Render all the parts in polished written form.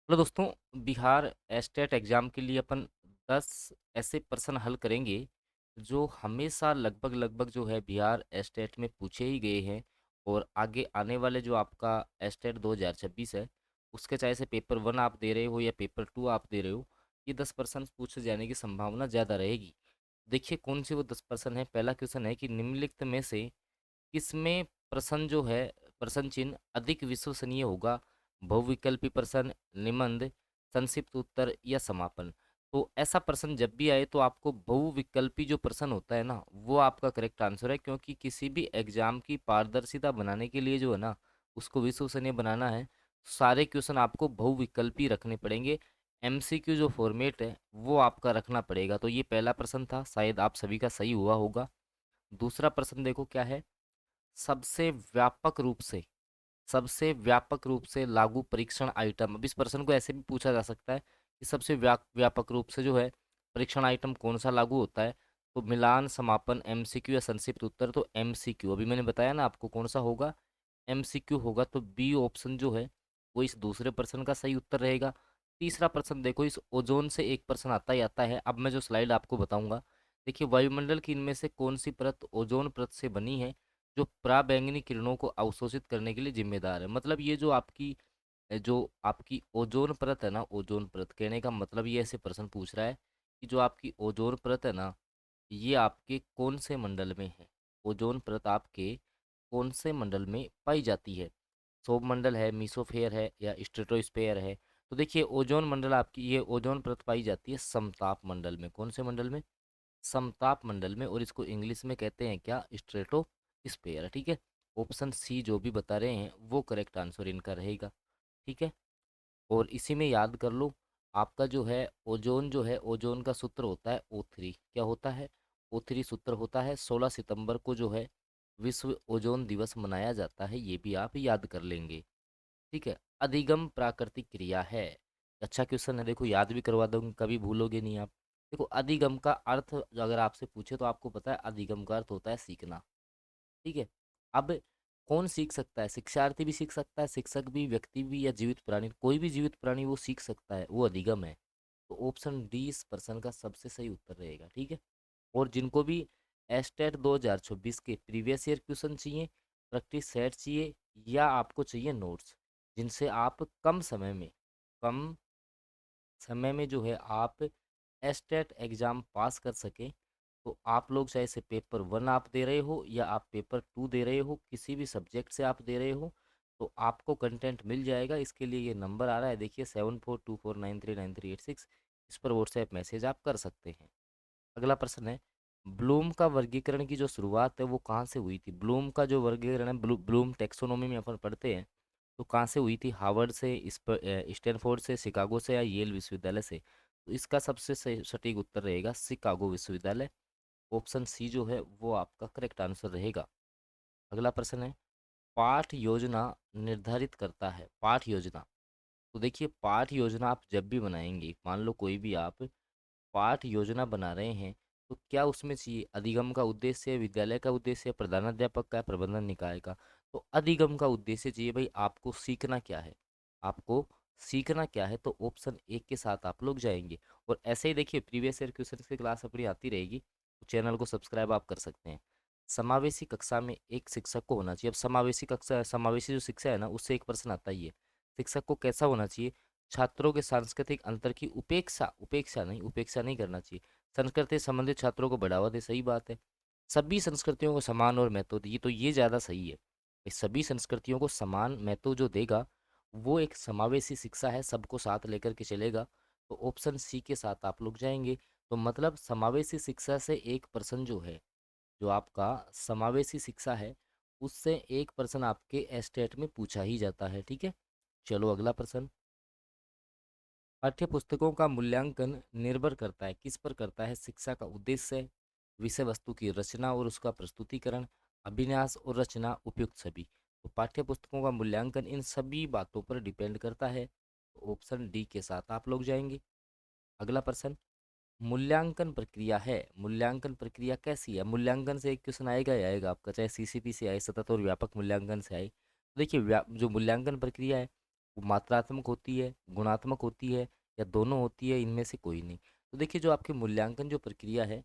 Hello दोस्तों। Bihar estate exam के लिए अपन 10 ऐसे प्रश्न हल करेंगे जो हमेशा लगभग लगभग जो है बिहार एस्टेट में पूछे ही गए हैं। और आगे आने वाले जो आपका एस्टेट 2026 है उसके चाहे से पेपर 1 आप दे रहे हो या पेपर 2 आप दे रहे हो, ये 10 प्रश्न पूछे जाने की संभावना ज़्यादा रहेगी। देखिए कौन से वो 10 प्रश्न है। पहला क्वेश्चन है कि निम्नलिखित में से किसमें प्रश्न जो है प्रश्न चिन्ह अधिक विश्वसनीय होगा। बहुविकल्पी प्रश्न, निबंध, संक्षिप्त उत्तर या समापन। तो ऐसा प्रश्न जब भी आए तो आपको बहुविकल्पी जो प्रश्न होता है ना वो आपका करेक्ट आंसर है, क्योंकि किसी भी एग्जाम की पारदर्शिता बनाने के लिए जो है ना उसको विश्वसनीय बनाना है, सारे क्वेश्चन आपको बहुविकल्पी रखने पड़ेंगे। एमसीक्यू जो फॉर्मेट है वो आपका रखना पड़ेगा। तो ये पहला प्रश्न था, शायद आप सभी का सही हुआ होगा। दूसरा प्रश्न देखो क्या है। सबसे व्यापक रूप से सबसे व्यापक रूप से लागू परीक्षण आइटम। अब इस प्रश्न को ऐसे भी पूछा जा सकता है कि सबसे व्यापक रूप से जो है परीक्षण आइटम कौन सा लागू होता है। तो मिलान, समापन, एमसीक्यू या संक्षिप्त उत्तर। तो एमसीक्यू अभी मैंने बताया ना आपको कौन सा होगा, एमसीक्यू होगा। तो बी ऑप्शन जो है वो इस दूसरे प्रश्न का सही उत्तर रहेगा। तीसरा प्रश्न देखो, इस ओजोन से एक प्रश्न आता ही आता है। अब मैं जो स्लाइड आपको बताऊंगा, देखिए वायुमंडल की इनमें से कौन सी परत ओजोन परत से बनी है जो पराबैंगनी किरणों को अवशोषित करने के लिए जिम्मेदार है। मतलब ये जो आपकी ओजोन परत है ना, ओजोन परत कहने का मतलब ये ऐसे प्रश्न पूछ रहा है कि जो आपकी ओजोन परत है ना ये आपके कौन से मंडल में है। ओजोन परत आपके कौन से मंडल में पाई जाती है। सौर मंडल है, मीसोफेयर है या स्ट्रेटोस्फेयर है। तो देखिए ओजोन मंडल आपकी ये ओजोन परत पाई जाती है समताप मंडल में। कौन से मंडल में? समताप मंडल में। और इसको इंग्लिश में कहते हैं क्या? स्ट्रेटोस्फेयर। ठीक है। ऑप्शन सी जो भी बता रहे हैं वो करेक्ट आंसर इनका रहेगा। ठीक है। और इसी में याद कर लो, आपका जो है ओजोन जो है ओजोन का सूत्र होता है O3। क्या होता है? O3 सूत्र होता है। 16 सितंबर को जो है विश्व ओजोन दिवस मनाया जाता है, ये भी आप याद कर लेंगे। ठीक है। अधिगम प्राकृतिक क्रिया है। अच्छा क्वेश्चन है, देखो याद भी करवा दूंगी, कभी भूलोगे नहीं आप। देखो अधिगम का अर्थ अगर आपसे पूछे तो आपको पता है अधिगम का अर्थ होता है सीखना। ठीक है। अब कौन सीख सकता है? शिक्षार्थी भी सीख सकता है, शिक्षक भी, व्यक्ति भी, या जीवित प्राणी, कोई भी जीवित प्राणी वो सीख सकता है, वो अधिगम है। तो ऑप्शन डी इस प्रश्न का सबसे सही उत्तर रहेगा। ठीक है। और जिनको भी एस्टेट 2026 के प्रीवियस ईयर क्वेश्चन चाहिए, प्रैक्टिस सेट चाहिए, या आपको चाहिए नोट्स जिनसे आप कम समय में जो है आप एस्टेट एग्ज़ाम पास कर सकें, तो आप लोग चाहे से पेपर 1 आप दे रहे हो या आप पेपर 2 दे रहे हो, किसी भी सब्जेक्ट से आप दे रहे हो, तो आपको कंटेंट मिल जाएगा। इसके लिए ये नंबर आ रहा है, देखिए 7424939386। इस पर व्हाट्सएप मैसेज आप कर सकते हैं। अगला प्रश्न है, ब्लूम का वर्गीकरण की जो शुरुआत है वो कहाँ से हुई थी? ब्लूम का जो वर्गीकरण है, ब्लूम टेक्सोनोमी में अपन पढ़ते हैं, तो कहाँ से हुई थी? हार्वर्ड से, स्टैनफोर्ड से, शिकागो से, या येल विश्वविद्यालय से? तो इसका सबसे सटीक उत्तर रहेगा शिकागो विश्वविद्यालय। ऑप्शन सी जो है वो आपका करेक्ट आंसर रहेगा। अगला प्रश्न है, पाठ योजना निर्धारित करता है। पाठ योजना, तो देखिए पाठ योजना आप जब भी बनाएंगे, मान लो कोई भी आप पाठ योजना बना रहे हैं, तो क्या उसमें चाहिए अधिगम का उद्देश्य, विद्यालय का उद्देश्य, प्रधानाध्यापक का, प्रबंधन निकाय का? तो अधिगम का उद्देश्य चाहिए भाई, आपको सीखना क्या है, आपको सीखना क्या है। तो ऑप्शन एक के साथ आप लोग जाएंगे। और ऐसे ही देखिए प्रीवियस ईयर क्वेश्चन की क्लास अपनी आती रहेगी, तो चैनल को सब्सक्राइब आप कर सकते हैं। समावेशी कक्षा में एक शिक्षक को होना चाहिए। अब समावेशी कक्षा, समावेशी जो शिक्षा है ना उससे एक प्रश्न आता ही है, शिक्षक को कैसा होना चाहिए? छात्रों के सांस्कृतिक अंतर की उपेक्षा नहीं करना चाहिए। संस्कृति संबंधित छात्रों को बढ़ावा दे, सही बात है। सभी संस्कृतियों को समान और महत्व दिए, तो ये ज़्यादा सही है। इस सभी संस्कृतियों को समान महत्व जो देगा वो एक समावेशी शिक्षा है, सबको साथ लेकर के चलेगा। तो ऑप्शन सी के साथ आप लोग जाएंगे। तो मतलब समावेशी शिक्षा से एक पर्सन जो है, जो आपका समावेशी शिक्षा है, उससे एक पर्सन आपके एस्टेट में पूछा ही जाता है। ठीक है। चलो अगला प्रश्न। पाठ्यपुस्तकों का मूल्यांकन निर्भर करता है, किस पर करता है? शिक्षा का उद्देश्य, विषय वस्तु की रचना और उसका प्रस्तुतिकरण, अभिन्यास और रचना, उपयुक्त सभी। तो पाठ्यपुस्तकों का मूल्यांकन इन सभी बातों पर डिपेंड करता है। तो ऑप्शन डी के साथ आप लोग जाएंगे। अगला प्रश्न, मूल्यांकन प्रक्रिया है। मूल्यांकन प्रक्रिया कैसी है? मूल्यांकन से एक क्वेश्चन आएगा ही आएगा आपका, चाहे सीसीपी से आए, सतत और व्यापक मूल्यांकन से आए। देखिए जो मूल्यांकन प्रक्रिया है वो मात्रात्मक होती है, गुणात्मक होती है, या दोनों होती है, इनमें से कोई नहीं। तो देखिए जो आपकी मूल्यांकन जो प्रक्रिया है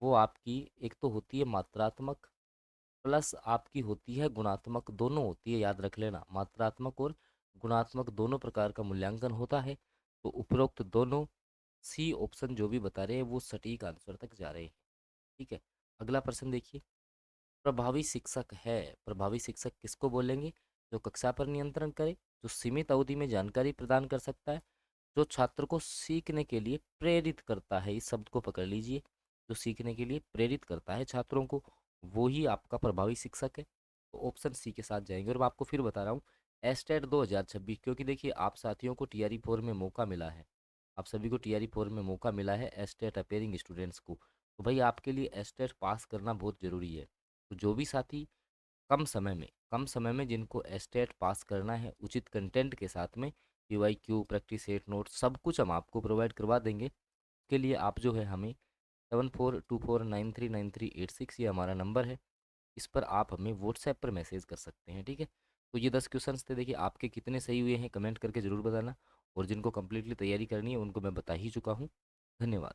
वो आपकी एक तो होती है मात्रात्मक प्लस आपकी होती है गुणात्मक, दोनों होती है, याद रख लेना, मात्रात्मक और गुणात्मक दोनों प्रकार का मूल्यांकन होता है। तो उपरोक्त दोनों सी ऑप्शन जो भी बता रहे हैं वो सटीक आंसर तक जा रहे हैं। ठीक है, अगला प्रश्न देखिए। प्रभावी शिक्षक है, प्रभावी शिक्षक किसको बोलेंगे? जो कक्षा पर नियंत्रण करे, जो सीमित अवधि में जानकारी प्रदान कर सकता है, जो छात्र को सीखने के लिए प्रेरित करता है, इस शब्द को पकड़ लीजिए, जो सीखने के लिए प्रेरित करता है छात्रों को, वो ही आपका प्रभावी शिक्षक है। तो ऑप्शन सी के साथ जाएंगे। और मैं आपको फिर बता रहा हूँ, एस्टेट 2026, क्योंकि देखिए आप साथियों को TRE 4 में मौका मिला है, आप सभी को TRE 4 में मौका मिला है एस्टेट अपेयरिंग स्टूडेंट्स को, तो भाई आपके लिए एस्टेट पास करना बहुत ज़रूरी है। तो जो भी साथी कम समय में जिनको एस्टेट पास करना है उचित कंटेंट के साथ में, PYQ प्रैक्टिस सेट नोट सब कुछ हम आपको प्रोवाइड करवा देंगे। उसके लिए आप जो है हमें 7424939386, ये हमारा नंबर है, इस पर आप हमें व्हाट्सएप पर मैसेज कर सकते हैं। ठीक है, तो ये 10 क्वेश्चंस थे। देखिए आपके कितने सही हुए हैं कमेंट करके ज़रूर बताना, और जिनको कम्प्लीटली तैयारी करनी है उनको मैं बता ही चुका हूँ। धन्यवाद।